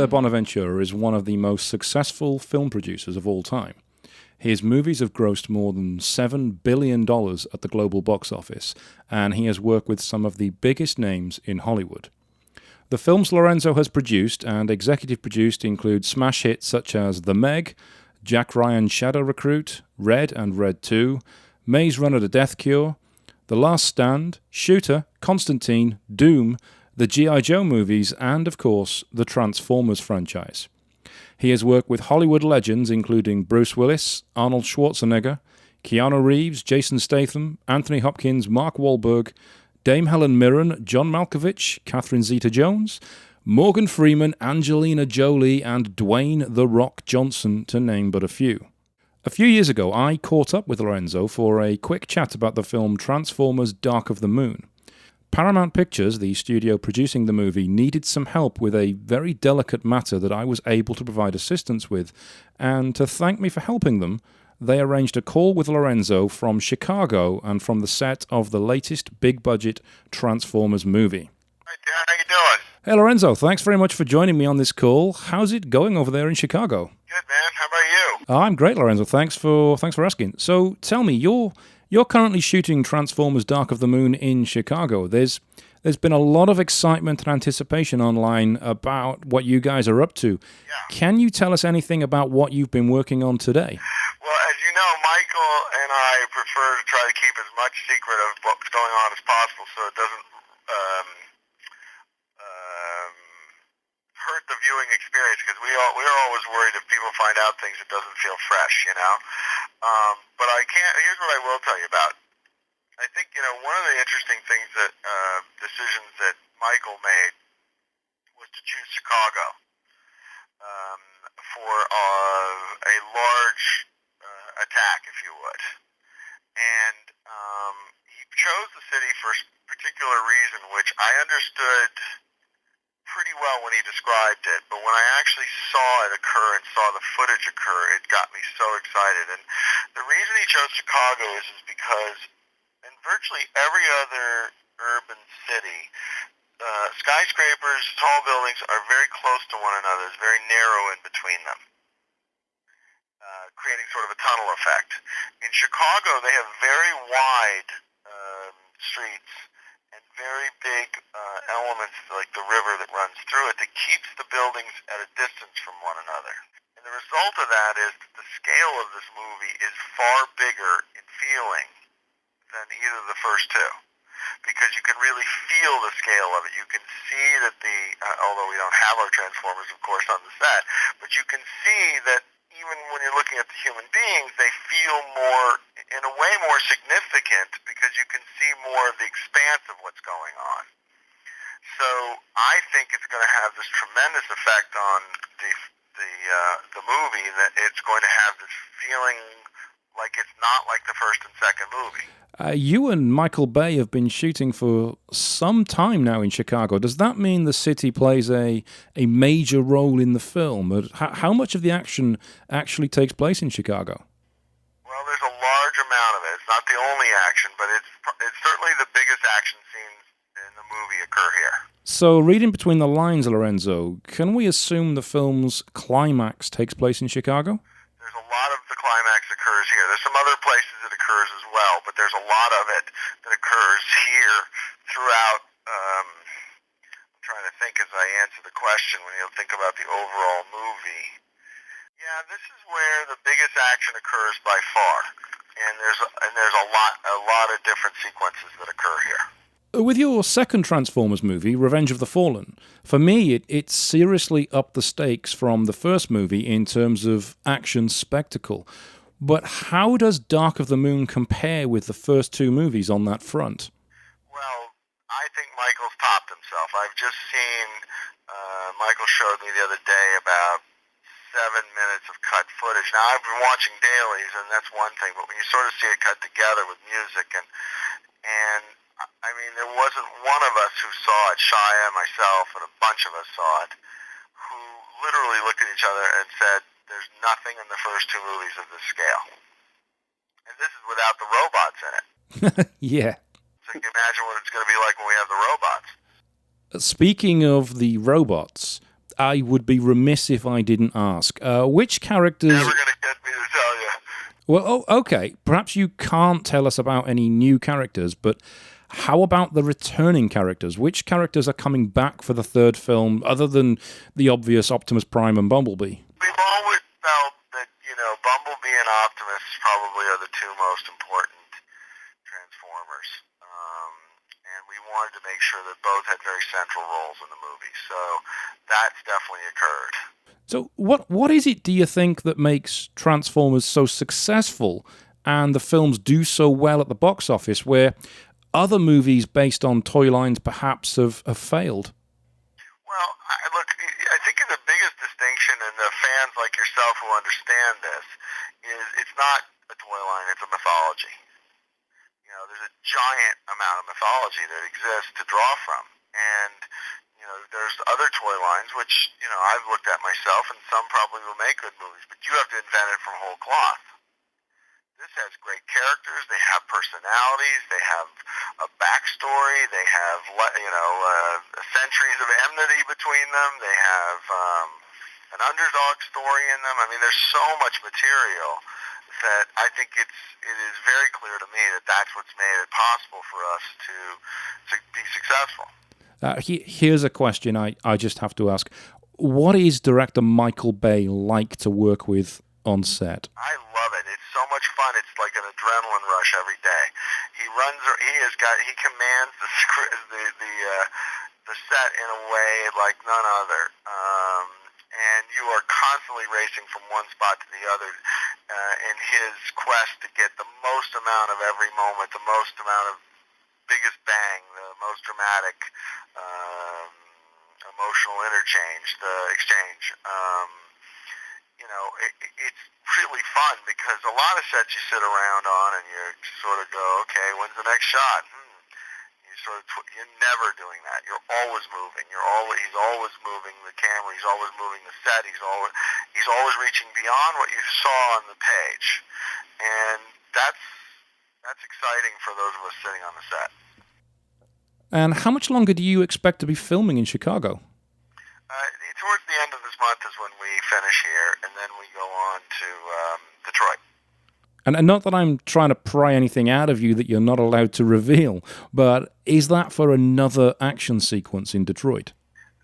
de Bonaventura is one of the most successful film producers of all time. His movies have grossed more than $7 billion at the global box office, and he has worked with some of the biggest names in Hollywood. The films Lorenzo has produced and executive produced include smash hits such as The Meg, Jack Ryan's Shadow Recruit, Red and Red 2, Maze Runner: The Death Cure, The Last Stand, Shooter, Constantine, Doom, the G.I. Joe movies, and, of course, the Transformers franchise. He has worked with Hollywood legends including Bruce Willis, Arnold Schwarzenegger, Keanu Reeves, Jason Statham, Anthony Hopkins, Mark Wahlberg, Dame Helen Mirren, John Malkovich, Catherine Zeta-Jones, Morgan Freeman, Angelina Jolie, and Dwayne "The Rock" Johnson, to name but a few. A few years ago, I caught up with Lorenzo for a quick chat about the film Transformers: Dark of the Moon. Paramount Pictures, the studio producing the movie, needed some help with a very delicate matter that I was able to provide assistance with, and to thank me for helping them, they arranged a call with Lorenzo from Chicago and from the set of the latest big-budget Transformers movie. Hi, Dan. How you doing? Hey, Lorenzo, thanks very much for joining me on this call. How's it going over there in Chicago? Good, man. How about you? I'm great, Lorenzo. Thanks for asking. So, tell me, you're currently shooting Transformers: Dark of the Moon in Chicago. There's been a lot of excitement and anticipation online about what you guys are up to. Yeah. Can you tell us anything about what you've been working on today? Well, as you know, Michael and I prefer to try to keep as much secret of what's going on as possible so it doesn't hurt the viewing experience, because we're always worried if people find out things, it doesn't feel fresh, you know. But here's what I will tell you about. I think, one of the interesting things decisions that Michael made was to choose Chicago for a large attack, if you would. And he chose the city for a particular reason, which I understood pretty well when he described it, but when I actually saw it occur and saw the footage occur, it got me so excited. And the reason he chose Chicago is because in virtually every other urban city, skyscrapers, tall buildings are very close to one another. It's very narrow in between them, creating sort of a tunnel effect. In Chicago, they have very wide streets and very big elements like the river that runs through it that keeps the buildings at a distance from one another. And the result of that is that the scale of this movie is far bigger in feeling than either of the first two, because you can really feel the scale of it. You can see that although we don't have our Transformers, of course, on the set, but you can see that even when you're looking at the human beings, they feel more, in a way, more significant, because you can see more of the expanse of what's going on. So I think it's going to have this tremendous effect on the movie, that it's going to have this feeling like it's not like the first and second movie. You and Michael Bay have been shooting for some time now in Chicago. Does that mean the city plays a major role in the film? How much of the action actually takes place in Chicago? Well, there's a large amount of it. It's not the only action, but it's certainly the biggest action scenes in the movie occur here. So, reading between the lines, Lorenzo, can we assume the film's climax takes place in Chicago? There's a lot of the climax occurs here. There's some other places it occurs as well, but there's a lot of it that occurs here throughout. I'm trying to think as I answer the question when you think about the overall movie. Yeah, this is where the biggest action occurs by far, and there's a lot of different sequences that occur here. With your second Transformers movie, Revenge of the Fallen, for me, it seriously upped the stakes from the first movie in terms of action spectacle. But how does Dark of the Moon compare with the first two movies on that front? Well, I think Michael's topped himself. I've just seen, Michael showed me the other day about 7 minutes of cut footage. Now, I've been watching dailies, and that's one thing, but when you sort of see it cut together with music and I mean, there wasn't one of us who saw it, Shia, myself, and a bunch of us saw it, who literally looked at each other and said, there's nothing in the first two movies of this scale. And this is without the robots in it. Yeah. So you can imagine what it's going to be like when we have the robots. Speaking of the robots, I would be remiss if I didn't ask. Which characters... Never going to get me to tell you. Well, okay. Perhaps you can't tell us about any new characters, but how about the returning characters? Which characters are coming back for the third film, other than the obvious Optimus Prime and Bumblebee? We've always felt that, Bumblebee and Optimus probably are the two most important Transformers. And we wanted to make sure that both had very central roles in the movie. So that's definitely occurred. So what is it, do you think, that makes Transformers so successful and the films do so well at the box office, where other movies based on toy lines perhaps have failed? Well, look, I think the biggest distinction, and the fans like yourself who understand this, is it's not a toy line, it's a mythology. There's a giant amount of mythology that exists to draw from. And, there's other toy lines, which, I've looked at myself, and some probably will make good movies, but you have to invent it from whole cloth. This has great characters, they have personalities, they have a backstory, they have, centuries of enmity between them, they have an underdog story in them. I mean, there's so much material that I think it is very clear to me that that's what's made it possible for us to be successful. Here's a question I just have to ask. What is director Michael Bay like to work with on set? I love it. It's so much fun. It's like an adrenaline rush every day. He commands the set in a way like none other. And you are constantly racing from one spot to the other in his quest to get the most amount of every moment, the most amount of biggest bang, the most dramatic emotional exchange. It's really fun because a lot of sets you sit around on and you sort of go, okay, when's the next shot? You're never doing that. You're always moving. He's always moving the camera. He's always moving the set. He's always reaching beyond what you saw on the page, and that's exciting for those of us sitting on the set. And how much longer do you expect to be filming in Chicago? Towards the end of this month is when we finish here, and then we go on to Detroit. And not that I'm trying to pry anything out of you that you're not allowed to reveal, but is that for another action sequence in Detroit?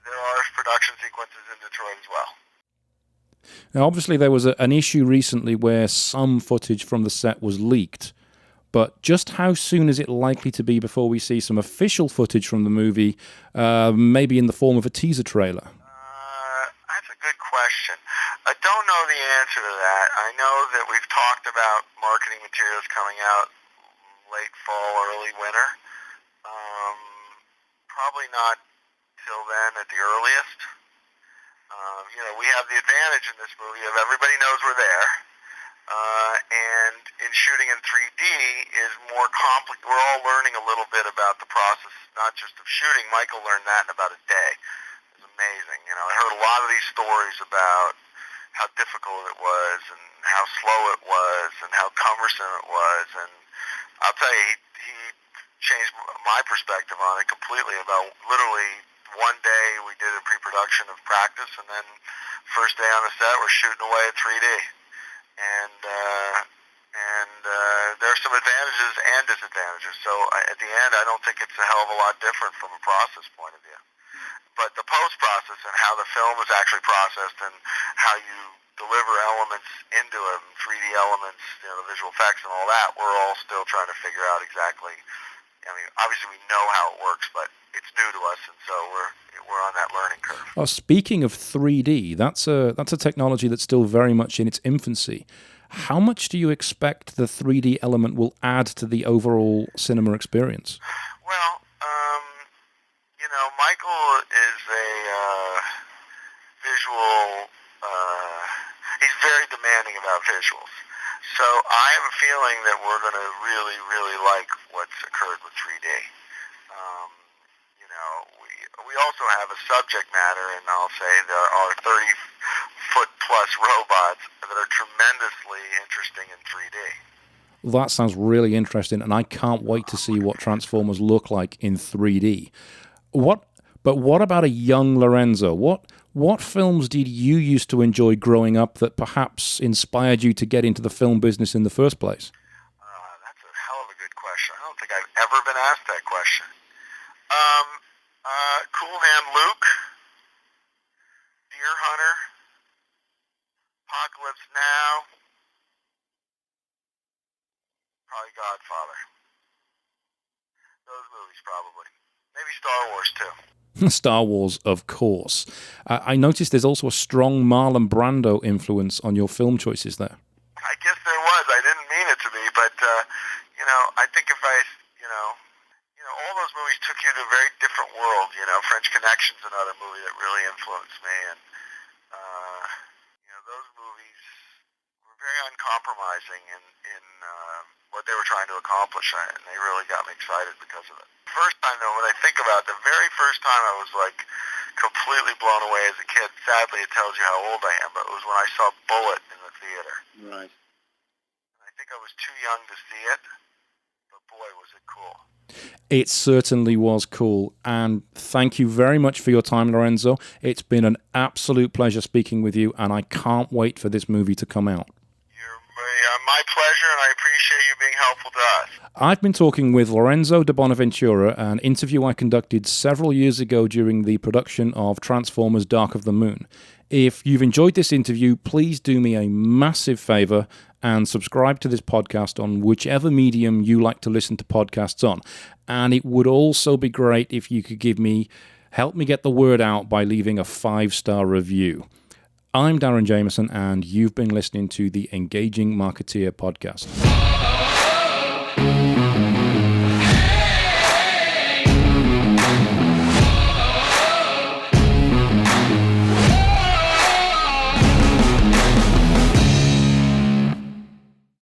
There are production sequences in Detroit as well. Now, obviously, there was an issue recently where some footage from the set was leaked, but just how soon is it likely to be before we see some official footage from the movie, maybe in the form of a teaser trailer? That's a good question. I don't know the answer to that. I know that we've talked about marketing materials coming out late fall, early winter. Probably not till then at the earliest. We have the advantage in this movie of everybody knows we're there. And in shooting in 3D is more complicated. We're all learning a little bit about the process, not just of shooting. Michael learned that in about a day. It was amazing. I heard a lot of these stories about how difficult it was and how slow it was and how cumbersome it was. And I'll tell you, he changed my perspective on it completely. About literally one day we did a pre-production of practice, and then first day on the set we're shooting away at 3D. And there are some advantages and disadvantages. So at the end, I don't think it's a hell of a lot different from a process point of view. But the post-process and how the film is actually processed and how you deliver elements into them, 3D elements, the visual effects and all that, we're all still trying to figure out exactly. I mean, obviously we know how it works, but it's new to us, and so we're on that learning curve. Oh, speaking of 3D, that's a technology that's still very much in its infancy. How much do you expect the 3D element will add to the overall cinema experience? Well, Michael is a visual. He's very demanding about visuals. So I have a feeling that we're going to really, really like what's occurred with 3D. We also have a subject matter, and I'll say there are 30-foot-plus robots that are tremendously interesting in 3D. That sounds really interesting, and I can't wait to see what Transformers look like in 3D. What But what about a young Lorenzo? What films did you used to enjoy growing up that perhaps inspired you to get into the film business in the first place? That's a hell of a good question. I don't think I've ever been asked that question. Cool Hand Luke, Deer Hunter, Apocalypse Now, probably Godfather. Those movies probably. Maybe Star Wars too. Star Wars, of course. I noticed there's also a strong Marlon Brando influence on your film choices there. I guess there was. I didn't mean it to be, but I think if all those movies took you to a very different world. French Connection's another movie that really influenced me, and those movies were very uncompromising in what they were trying to accomplish, and they really got me excited because of it. First time, though, when I think about it, the very first time I was like completely blown away as a kid. Sadly, it tells you how old I am, but it was when I saw Bullet in the theater. Right. I think I was too young to see it, but boy, was it cool. It certainly was cool, and thank you very much for your time, Lorenzo. It's been an absolute pleasure speaking with you, and I can't wait for this movie to come out. My pleasure, and I appreciate you being helpful to us. I've been talking with Lorenzo di Bonaventura, an interview I conducted several years ago during the production of Transformers Dark of the Moon. If you've enjoyed this interview, please do me a massive favor and subscribe to this podcast on whichever medium you like to listen to podcasts on. And it would also be great if you could help me get the word out by leaving a 5-star review. I'm Darren Jamieson, and you've been listening to the Engaging Marketeer podcast.